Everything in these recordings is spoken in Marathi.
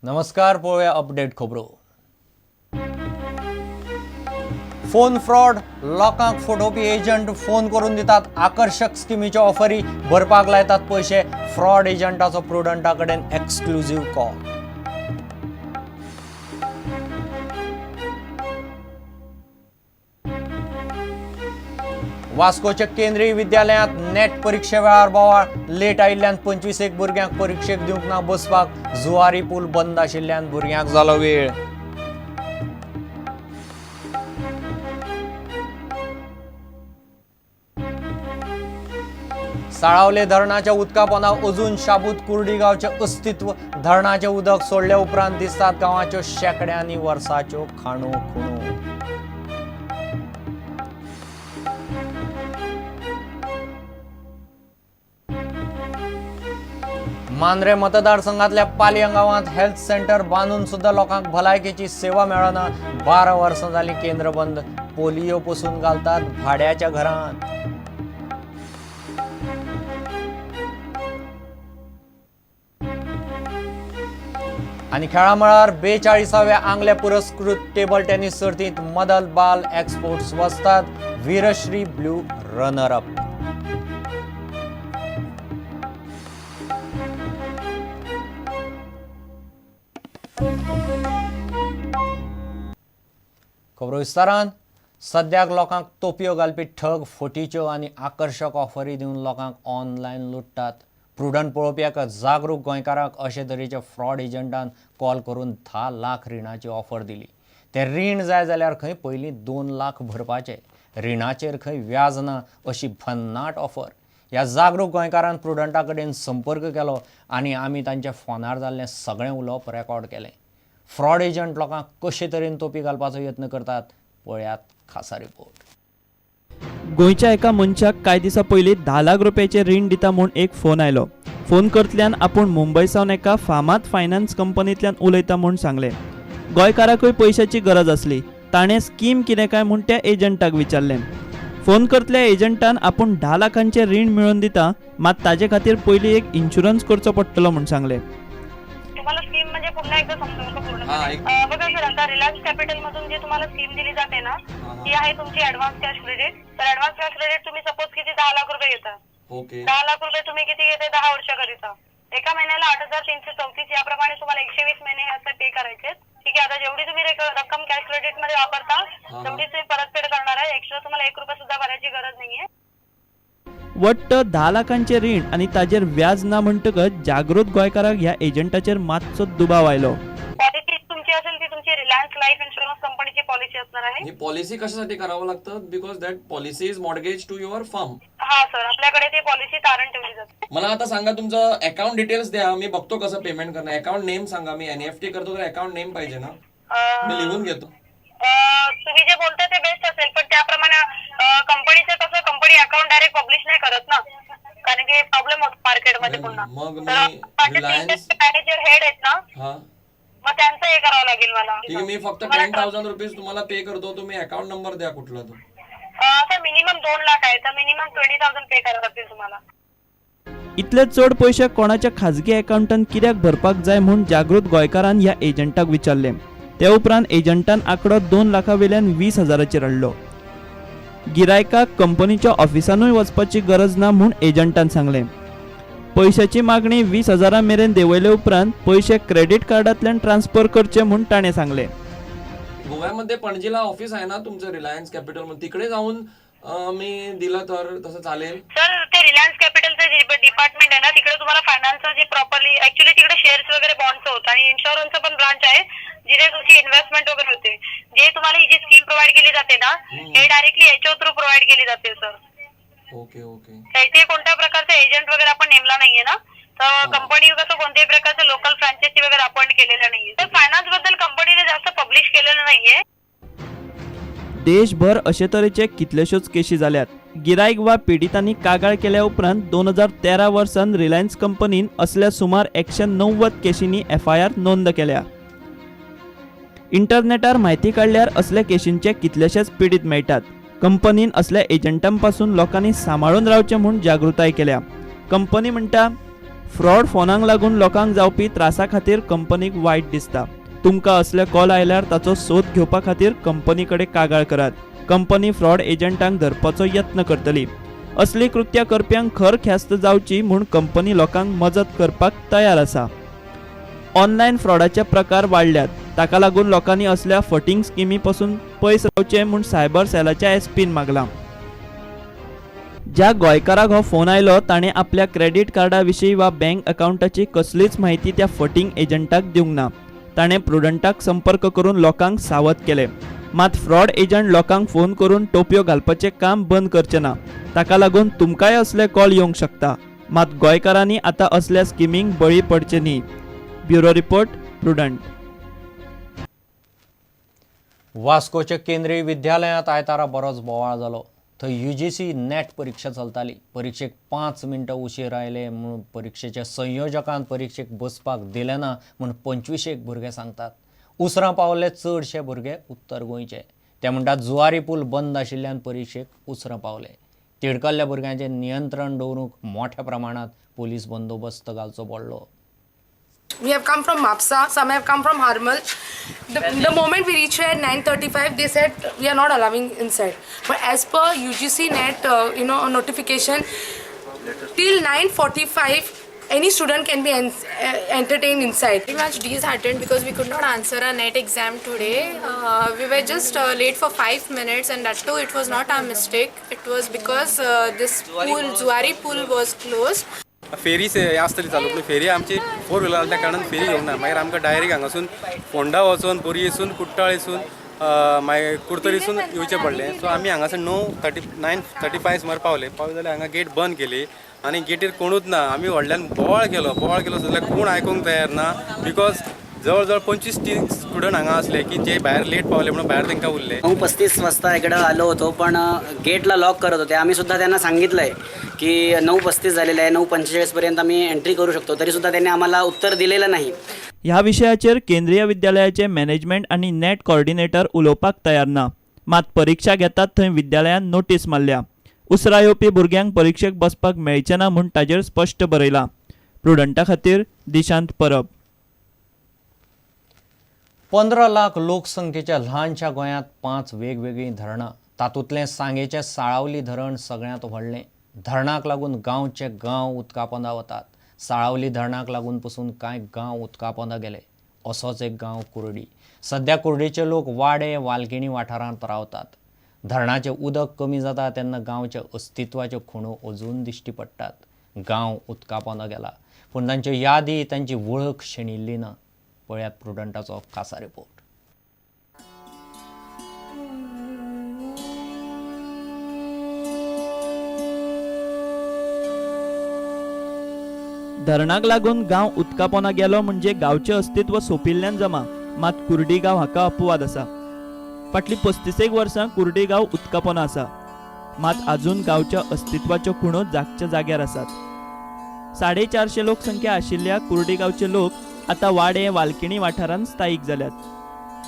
नमस्कार, पळूया अपडेट खबरो. Phone fraud. लोकांक फटोवपी एजंट फोन करून दितात आकर्षक स्किमीच्या ऑफरी, भरपाक लायतात पैसे. फ्रॉड एजंटाचो प्रुडंटा कडेन एक्सक्लुझिव्ह कॉल. वास्कोच्या केंद्रीय विद्यालयात नेट परीक्षे वेळार बोवाळ. लेट आयिल्ल्यान 25 भुरग्यांक परीक्षेक दिवंक ना बसपाक. जुवारी पूल बंद आशिल्ल्यान भुरग्यांक जालो वेळ. साळावले धरणाच्या उदका पोंदा अजून शाबूत कुर्डी गांवचे अस्तित्व. धरणाचे उदक सोडले उपरांत दिसतात गांवाच्यो शेकड्यांनी वर्साच्यो खाणो खुणो. मांद्रे मतदारसंघातल्या पालयां गावांत हेल्थ सेंटर बांदून सुद्धा लोकांक भलायकेची सेवा मेळना. 12 वर्सां जालीं केंद्र बंद. पोलियो पसून घालतात भाड्याच्या घरांत. आणि खेळा मळार 42व्या आंगले पुरस्कृत टेबल टेनिस सर्तींत मदल बाल एक्सपोर्ट्स वस्ताद. वीरश्री ब्लू रनर अप. खबरो विस्तारान. सद्याक लोकांक तोपयो घालपी ठग फटीच्यो आनी आकर्षक ऑफरी दिवन लोकांक ऑनलायन लुटतात. प्रुडंट पळोवपी एका जागरूक गोंयकाराक अशे तरेच्या फ्रॉड एजंटान कॉल करून 10 लाख रिणाची ऑफर दिली. ते रीण जाय जाल्यार खंय पयलीं 2 लाख भरपाचे. रिणाचेर खंय व्याज ना अशी भन्नाट ऑफर. ह्या जागरूक गोंयकारान प्रुडंटा कडेन संपर्क केलो आनी आमी तांच्या फोनार जाल्लें सगळें उलोवप रेकॉर्ड केलें. फ्रॉड एजंट लोकांक कशे तरेन तोपी घालपाचो यत्न करतात, पळयात खासा रिपोर्ट. गोंयच्या एका मनशाक कांय दिसा पयलीं 10 लाख रुपयाचे रीण दिता म्हूण एक फोन आयलो. फोन करतल्यान आपूण मुंबय सावन एका फामाद फायनान्स कंपनींतल्यान उलयता म्हूण सांगलें. गोंयकाराकूय पयशांची गरज आसली. ताणें स्कीम कितें काय म्हूण त्या एजंटाक विचारलें. फोन करतल्या एजंटान आपूण 10 लाखांचें रीण मेळोवन दिता, मात ताजे खातीर पयलीं एक इन्शुरन्स करचो पडटलो म्हूण सांगलें. तुम्हाला स्कीम म्हणजे पुन्हा एकदा समजावतो पूर्ण. बघा सर, आता रिलायन्स कॅपिटल मधून जे तुम्हाला स्कीम दिली जाते ना, ती आहे तुमची ऍडव्हान्स कॅश क्रेडिट. तर ऍडव्हान्स कॅश क्रेडिट तुम्ही सपोज किती 10 लाख रुपये घेता. 10 लाख रुपये तुम्ही किती घेते? 10 वर्षाकरिता. एका महिन्याला 8,334 याप्रमाणे तुम्हाला 120 महिने ह्याचे पे करायचे. ठीक आहे. आता जेवढी तुम्ही रक्कम कॅश क्रेडिट मध्ये वापरता तेवढी तुम्ही परतफेड करणार आहे. एक्स्ट्रा तुम्हाला 1 रुपया सुद्धा भरायची गरज नाहीये. वट्ट 10 लाखांचे रीण आणि ताजेर व्याज ना म्हणटकच जागृत गोंयकाराक ह्या एजंटाचेर मातसो दुबाव आयलो. पॉलिसी तुमची असेल ती तुमची रिलायन्स लाईफ इन्शुरन्स कंपनीची पॉलिसी असणार आहे. ही पॉलिसी कशासाठी करावं लागतं? Because that policy is mortgage to your firm. हा सर, आपल्याकडे ती पॉलिसी तारण ठेवली जाते. मला आता सांगा, तुमचं अकाउंट डिटेल्स द्या. मी बघतो कसं पेमेंट करणार. अकाउंट नेम सांगा. मी एनईएफटी करतो तर अकाउंट नेम पाहिजे ना, मी लिहून घेतो. तुम्ही जे बोलताय ते बेस्ट असेल, पण त्याप्रमाणे कंपनीचं कसं, कंपनी अकाउंट डायरेक्ट पब्लिश नाही करत ना, कारण की प्रॉब्लेम होतो मार्केटमध्ये पुन्हा. मग मी रिलायन्स मॅनेजर हेड आहेत ना, मग त्यांचं हे करावं लागेल मला. ठीक आहे, मी फक्त 10,000 रुपीज तुम्हाला पे करतो. तुम्ही अकाउंट नंबर द्या कुठला तो. सर मिनिमम 2 लाख आहे, तर मिनिमम 20,000 पे करावं लागतील तुम्हाला. इतले चड पयशे कोणाच्या खाजगी अकाउंटान कित्याक भरपाक जाय म्हूण जागृत गोंयकारान ह्या एजंटाक विचारलें. त्या उपरांत एजंटान आंकडो 2 लाखांवयल्यान 20,000चेर हाडलो. गिरायकाक कंपनीच्या ऑफिसानूय वचपाची गरज ना म्हूण एजंटान सांगलें. पयशाची मागणी 20,000 मेरेन देंवयले उपरांत पयशे क्रेडिट कार्डांतल्यान ट्रान्सफर करचे म्हूण ताणें सांगलें. गोव्यामध्ये पणजीला ऑफिस आहे ना तुमचं रिलायन्स कॅपिटल मध्ये, तिकडे जाऊन मी दिलं तर तसं चालेल? सर, ते रिलायन्स कॅपिटलचं जे डिपार्टमेंट आहे ना, तिकडे तुम्हाला फायनान्सचं जे प्रॉपरली ऍक्च्युली तिकडे शेअर्स वगैरे बॉन्डचं होतं आणि इन्शुरन्सचं पण ब्रांच आहे जिथे तुमची इन्व्हेस्टमेंट वगैरे होते. जे तुम्हाला ही जी स्कीम प्रोव्हाइड केली जाते ना, हे डायरेक्टली एचओ थ्रू प्रोव्हाइड केली जाते सर. Okay okay. इथे कोणत्या प्रकारचा एजंट वगैरे आपण नेमला नाहीये ना, तर कंपनी कसं कोणत्याही प्रकारचं लोकल फ्रँचायझी वगैरे अपॉइंट केलेलं नाहीये. तर फायनान्स बद्दल कंपनीने जास्त पब्लिश केलेलं नाहीये. देशभर अशे तरेचे कितल्योश्योच केशी जाल्यात. गिरायक वा पिडितांनी कागाळ केल्या उपरांत 2013 वर्सान रिलायन्स कंपनीन असल्या सुमार 190 केशींनी FIR नोंद केल्या. इंटरनेटार म्हायती काडल्यार असल्या केशींचे कितलेशेच पीडित मेळटात. कंपनीन असल्या एजंटांपासून लोकांनी सांबाळून रावचें म्हूण जागृताय केल्या. कंपनी म्हणटा, फ्रॉड फोनांक लागून लोकांक जावपी त्रासा खातीर कंपनीक वायट दिसता. तुमकां असले कॉल आयल्यार ताचो सोद घेवपा खातीर कंपनी कडेन कागाळ करात. कंपनी फ्रॉड एजंटांक धरपाचो यत्न करतली. असली कृत्यां करप्यांक खर ख्यास्त जावची म्हूण कंपनी लोकांक मजत करपाक तयार आसा. ऑनलायन फ्रॉडाचे प्रकार वाडल्यात. ताका लागून लोकांनी असल्या फटींग स्किमी पासून पयस रावचें म्हूण सायबर सेलाच्या एसपीन मागलां. ज्या गोंयकाराक हो फोन आयलो ताणें आपल्या क्रेडिट कार्डा विशीं वा बँक अकाउंटाची कसलीच म्हायती त्या फटींग एजंटाक दिवंक ना. ताणें प्रुडंटाक संपर्क करून लोकांक सावध केले. मात फ्रॉड एजंट लोकांक फोन करून टोपयो घालपाचें काम बंद करचे ना. ताका लागून तुमकांय असले कॉल येवंक शकता. मात गोंयकारांनी आतां असल्या स्किमींक बळी पडचे न्ही. Bureau report, prudent. वास्कोच्या केंद्रीय विद्यालयांत आयतारा बरोच बोवाळ जालो. थंय UGC नेट परीक्षा चलताली. परीक्षेक 5 मिनटां उशीर आयले म्हूण परीक्षेच्या संयोजकान परीक्षेक बसपाक दिले ना म्हूण 25 भुरगे सांगतात. उसरां पावले चडशे भुरगे उत्तर गोंयचे. ते म्हणटात जुवारी पूल बंद आशिल्ल्यान परीक्षेक उसरां पावले. तिडकल्ल्या भुरग्यांचेर नियंत्रण दवरूंक मोठ्या प्रमाणात पोलीस बंदोबस्त घालचो पडलो. We have come from Mapsa, some have come from Harmal. The moment we reached here at 9:35, they said we are not allowing inside. But as per UGC net, notification, till 9:45, any student can be entertained inside. Pretty much disheartened because we could not answer a net exam today. We were just late for 5 minutes, and that too it was not our mistake. It was because this pool, Zuari pool, was closed. फेरी आसतली चालू पूण फेरी आमची 4 व्हिलर आसल्या कारणान फेरी घेवंक ना. मागीर आमकां डायरेक्ट हांगासून फोंडा वचून बोरये सून कुट्टाळ येसून मागीर कुर्तरीसून येवचें पडलें. सो आमी हांगासून 9:35 सुमार पावले जाल्यार हांगा गेट बंद केली आनी गेटीर कोणूच ना. आमी व्हडल्यान बोवाळ केलो जाल्यार कोण आयकूंक तयार ना. बिकॉज जवळ जवळ 25-30 स्टुडंट हांगा असले की जे भायर लेट पावले म्हणून भायर तांकां उरले. 9:35 वाजता इकडं आलो होतो पण गेटला लॉक करत होते. आम्ही सुद्धा त्यांना सांगितलं आहे की 9:35 झालेलं आहे, 9:45 पर्यंत आम्ही एंट्री करू शकतो, तरी सुद्धा त्यांनी आम्हाला उत्तर दिलेलं नाही. ह्या विशयाचेर केंद्रीय विद्यालयाचे मॅनेजमेंट आनी नेट कॉर्डिनेटर उलोवपाक तयार ना. मात परीक्षा घेतात थंय विद्यालयान नोटीस मारल्या. उसरा येवपी भुरग्यांक परीक्षेक बसपाक मेळचें ना म्हूण ताजेर स्पश्ट बरयलां. प्रुडंटा खातीर दिशांत परब. 15 लाख लोकसंख्येच्या ल्हानशा गोंयांत 5 वेगवेगळी धरणां. तातूंतलें सांगेचें साळावली धरण सगळ्यांत व्हडलें. धरणाक लागून गांवचे गांव उदकापोंदा वतात. साळावली धरणाक लागून पसून कांय गांव उदकापोंदा गेले. असोच एक गांव कुर्डी. सध्या कुर्डीचे लोक वाडे वालकिणी वाठारांत रावतात. धरणाचें उदक कमी जाता तेन्ना गांवच्या अस्तित्वाच्यो खुणो अजून दिश्टी पडटात. गांव उदकापोंदा गेला पूण तांच्यो यादी तांची वळख शेणिल्ली ना. पळयात प्रुडंटाचो खासा रिपोर्ट. धरणाक लागून गांव उदकापोंदा गेलो म्हणजे गांवचें अस्तित्व सोंपिल्ल्यान जमा. मात कुर्डी गांव हाका अपवाद आसा. फाटलीं 35 वर्सां कुर्डी गांव उदकापोंदा आसा. मात आजून गांवच्या अस्तित्वाच्यो खुणो जागच्या जाग्यार आसात. 450 लोकसंख्या आशिल्ल्या कुर्डी गांवचे लोक आतां वाडे वालकिणी वाठारांत स्थायीक जाल्यात.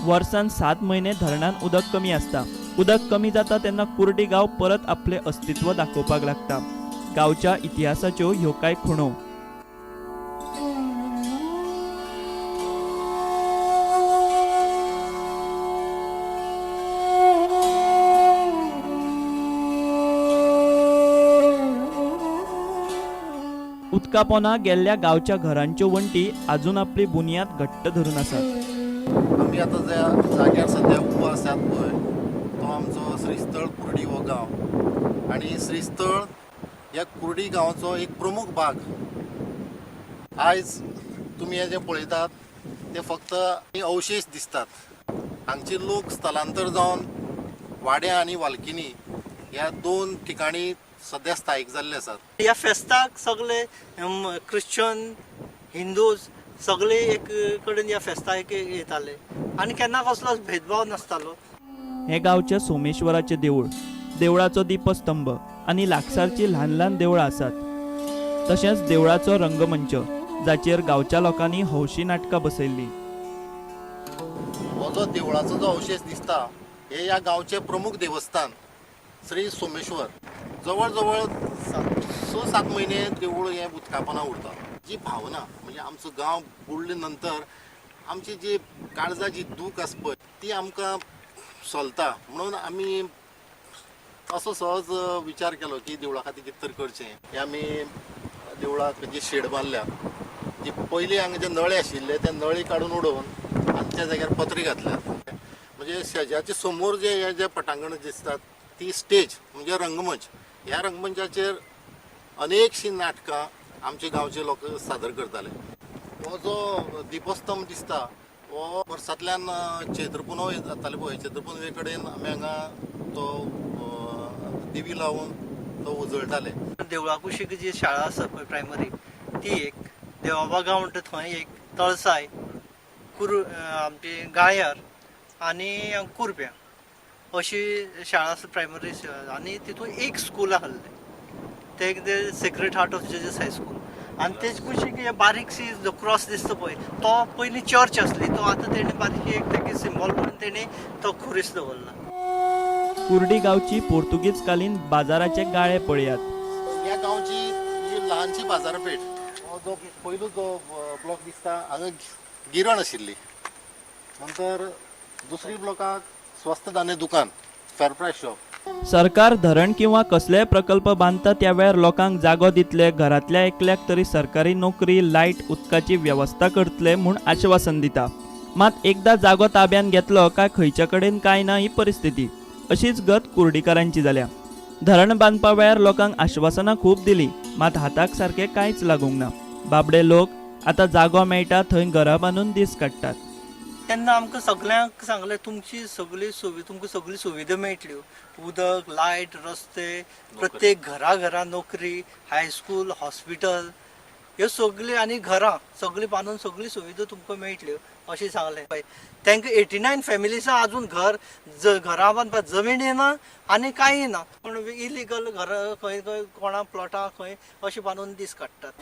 वर्सान 7 म्हयने धरणान उदक कमी आसता. उदक कमी जाता तेन्ना कुर्डी गांव परत आपलें अस्तित्व दाखोवपाक लागता. गांवच्या इतिहासाच्यो ह्यो कांय खुणो. उदकापोंदा गेल्ल्या गांवच्या घरांच्यो वण्टी आजून आपली बुनयाद घट्ट धरून आसात. आमी आतां ज्या जाग्यार सद्या उबो आसात पळय तो आमचो श्रीस्थळ कुर्डी हो गांव. आनी श्रीस्थळ ह्या कुर्डी गांवाचो एक प्रमुख भाग. आयज तुमी हे जे पळयतात ते फक्त अवशेश दिसतात. हांगचे लोक स्थलांतर जावन वाड्या आनी वालकिनी ह्या 2 ठिकाणी सध्या स्थायीक जाल्ले आसात. ह्या फेस्ताक सगळे क्रिश्चन हिंदूज सगळे एक कडेन ह्या फेस्ताक येताले आनी केन्ना कसलोच भेदभाव नासतालो. हे गांवचे सोमेश्वराचें देवूळ, देवळाचो दीपस्तंभ आनी लागसारची ल्हान ल्हान देवळां आसात. तशेंच देवळाचो रंगमंच जाचेर गांवच्या लोकांनी हौशी नाटकां बसयल्लीं. हो जो देवळाचो जो अवशेश दिसता हे ह्या गांवचे प्रमुख देवस्थान श्री सोमेश्वर. जवळ जवळ 6-7 महिने देवूळ हें उदकापोंदा उरता. जी भावना म्हणजे आमचो गांव बुडले नंतर आमची जी काळजाची दूख आसा पळय ती आमकां सोलता म्हणून आमी असो सहज विचार केलो की देवळा खातीर कितें तरी करचें हे आमी देवळाक जी शेड बांदल्या जी पयलीं हांगा जे नळे आशिल्ले ते नळे काडून उडोवन आनी त्या जाग्यार पत्री घातल्यात म्हणजे शेजारचे समोर जे हे जे पटांगण दिसतात ती स्टेज म्हणजे रंगमंच ह्या रंगमंचाचेर अनेकशीं नाटकां आमचे गांवचे लोक सादर करताले हो जो दिपोस्तंभ दिसता हो वर्सांतल्यान चैत्र पुनव जाताले पळय चैत्र पुनवे कडेन आमी हांगा तो दिवी लावून तो उजळटाले. देवळा कुशीक जी शाळा आसा पळय प्रायमरी ती एक, देवाबा गांवट थंय एक, तळसाय, आमची गाळ्यार आनी कुरप्या अशी शाळा आसा प्रायमरी आनी तितून एक स्कूल आहलें ते कितें sacred heart of Jesus high school आनी तेजे कुशीक बारीकशी जो क्रॉस दिसता पळय तो पयलीं चर्च आसली तो आतां तेणी बारीक एक तेगे सिंबॉल म्हणून तेणी तो खुरीस दवरला. कुर्डी गावची पोर्तुगीज कालीन बाजाराचे गाळे पळयात. ह्या गांवची जी ल्हानशी बाजारपेठ हो जो पयलो जो ब्लॉक दिसता हांगा गिरण आशिल्ली नंतर दुसरी ब्लॉकाक स्वस्त धान्य दुकान फेर प्रायस शॉप. सरकार धरण किंवा कसलेय प्रकल्प बांदता त्या वेळार लोकांक जागो दितले, घरातल्या एकल्याक तरी सरकारी नोकरी, लायट, उदकाची व्यवस्था करतले म्हूण आश्वासन दिता. मात एकदा जागो ताब्यान घेतलो काय खंयच्या कडेन काय ना ही परिस्थिती. अशीच गत कुर्डीकारांची जाल्या. धरण बांदपा वेळार लोकांक आश्वासनां खूब दिली मात हाताक सारकें कांयच लागूंक ना. बाबडे लोक आतां जागो मेळटा थंय घरां बांदून दीस काडटात. तेन्ना आमकां सगल्यांक सांगलें तुमची सगळी तुमकां सगळी सुविधा मेळटल्यो, उदक, लायट, रस्ते, प्रत्येक घरा नोकरी, हायस्कूल, हॉस्पिटल ह्यो सगळी आनी घरां सगळी बांदून सगळी सुविधा तुमकां मेळटल्यो अशें सांगलें. तांकां 89 फॅमिलीसां आजून घरां बांदपाक जमीन येना आनी कांय ना पूण इलिगल घरां खंय खंय कोणा प्लॉटां खंय अशें बांदून दीस काडटात.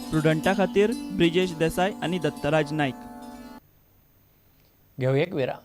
स्टुडंटा खातीर ब्रिजेश देसाय आनी दत्तराज नायक. घेऊ एक विराम.